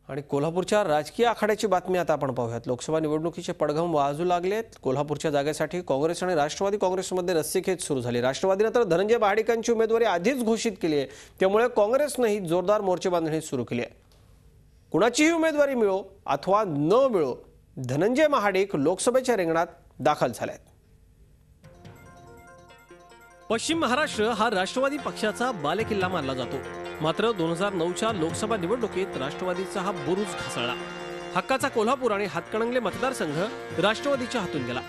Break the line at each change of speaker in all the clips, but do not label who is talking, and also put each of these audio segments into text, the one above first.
आणि कोल्हापूरच्या राजकीय आखाड्याची बातमी आता आपण पाहूयात। लोकसभा निवडणुकीचे पडघम वाजू लागलेत। कोल्हापूरच्या जागेसाठी काँग्रेस आणि राष्ट्रवादी काँग्रेसमध्ये रस्सीखेच सुरू झाली। राष्ट्रवादीने तर धनंजय महाडिकांची उमेदवारी आधीच घोषित केली आहे, त्यामुळे काँग्रेसनेही जोरदार मोर्चेबांधणी सुरू केली आहे। कुणाचीही उमेदवारी मिळो अथवा न मिळो, धनंजय महाडिक लोकसभेच्या रिंगणात दाखल झालेत। पश्चिम महाराष्ट्र हा राष्ट्रवादी पक्षाचा बालेकिल्ला मानला जातो। मात्र 2009च्या लोकसभा निवडणुकीत राष्ट्रवादीचा हा बुरुज घसरला। हक्काचा कोल्हापूर आणि हातकणंगले मतदारसंघ राष्ट्रवादीच्या हातून गेला।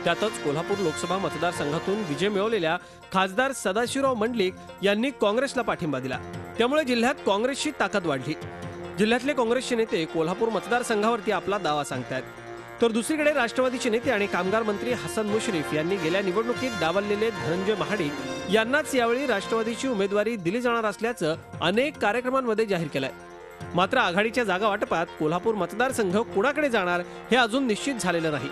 त्यातच कोल्हापूर लोकसभा मतदारसंघातून विजय मिळवलेल्या खासदार सदाशिवराव मंडलिक यांनी काँग्रेसला पाठिंबा दिला। त्यामुळे जिल्ह्यात काँग्रेसची ताकद वाढली। जिल्ह्यातले काँग्रेसचे नेते कोल्हापूर मतदारसंघावरती आपला दावा सांगतात, तर दुसरीकडे राष्ट्रवादीचे नेते आणि कामगार मंत्री हसन मुश्रीफ यांनी गेल्या निवडणुकीत डावललेले धनंजय महाडिक यांनाच यावेळी राष्ट्रवादीची उमेदवारी दिली जाणार असल्याचं अनेक कार्यक्रमांमध्ये जाहीर केलंय। मात्र आघाडीच्या जागा वाटपात कोल्हापूर मतदारसंघ कुणाकडे जाणार हे अजून निश्चित झालेलं नाही।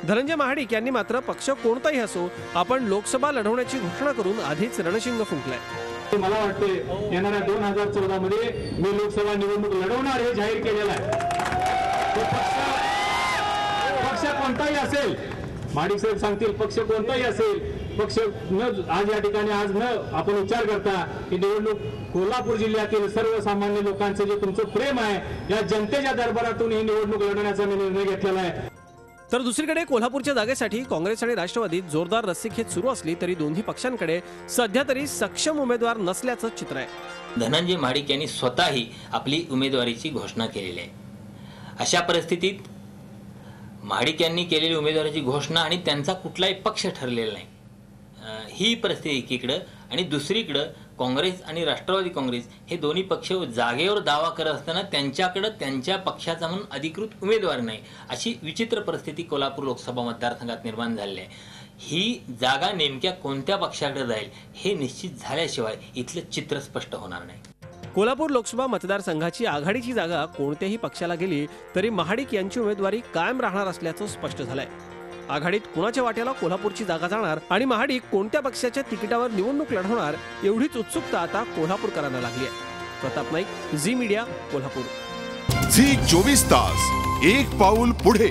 धनंजय महाडिक यांनी मात्र पक्ष कोणताही असो, आपण लोकसभा लढवण्याची घोषणा करून आधीच रणशिंग फुंकलंय।
मला वाटते येणाऱ्या 2014 मध्ये मी लोकसभा निवडणूक लढवणार हे जाहीर केलेलं आहे। पक्ष कोणताही असेल, महाडिक साहेब सांगतील पक्ष कोणताही असेल, पक्ष न आज या ठिकाणी आज न आपण विचार करता ही निवडणूक कोल्हापूर जिल्ह्यातील सर्वसामान्य लोकांचं जे तुमचं प्रेम आहे, या जनतेच्या दरबारातून ही निवडणूक लढवण्याचा मी निर्णय घेतलेला आहे।
तर दुसरीकडे कोल्हापूरच्या जागेसाठी काँग्रेस आणि राष्ट्रवादीत जोरदार रस्सीखेच सुरू असली तरी दोन्ही पक्षांकडे सध्या तरी सक्षम उमेदवार नसल्याचं चित्र आहे।
धनंजय महाडिक यांनी स्वतःही आपली उमेदवारीची घोषणा केलेली आहे। अशा परिस्थितीत महाडिक यांनी केलेली उमेदवारीची घोषणा आणि त्यांचा कुठलाही पक्ष ठरलेला नाही, ही परिस्थिती एकीकडे, आणि दुसरीकडे काँग्रेस आणि राष्ट्रवादी काँग्रेस हे दोन्ही पक्ष जागेवर दावा करत असताना त्यांच्याकडे त्यांच्या पक्षाचा म्हणून अधिकृत उमेदवार नाही, अशी विचित्र परिस्थिती कोल्हापूर लोकसभा मतदारसंघात निर्माण झाली आहे। ही जागा नेमक्या कोणत्या पक्षाकडे जाईल हे निश्चित झाल्याशिवाय इथलं चित्र स्पष्ट होणार नाही।
कोल्हापूर लोकसभा मतदारसंघाची आघाडीची जागा कोणत्याही पक्षाला गेली तरी महाडिक यांची उमेदवारी कायम राहणार असल्याचं स्पष्ट झालंय। आघाडीत कुणाच्या वाट्याला कोल्हापूरची जागा जाणार आणि महाडिक कोणत्या पक्षाच्या तिकिटावर निवडणूक लढवणार एवढीच उत्सुकता आता कोल्हापूरकरांना लागली आहे। Pratap Naik, Zee media, Kolhapur.
Zee 24 तास, एक पाऊल पुढे।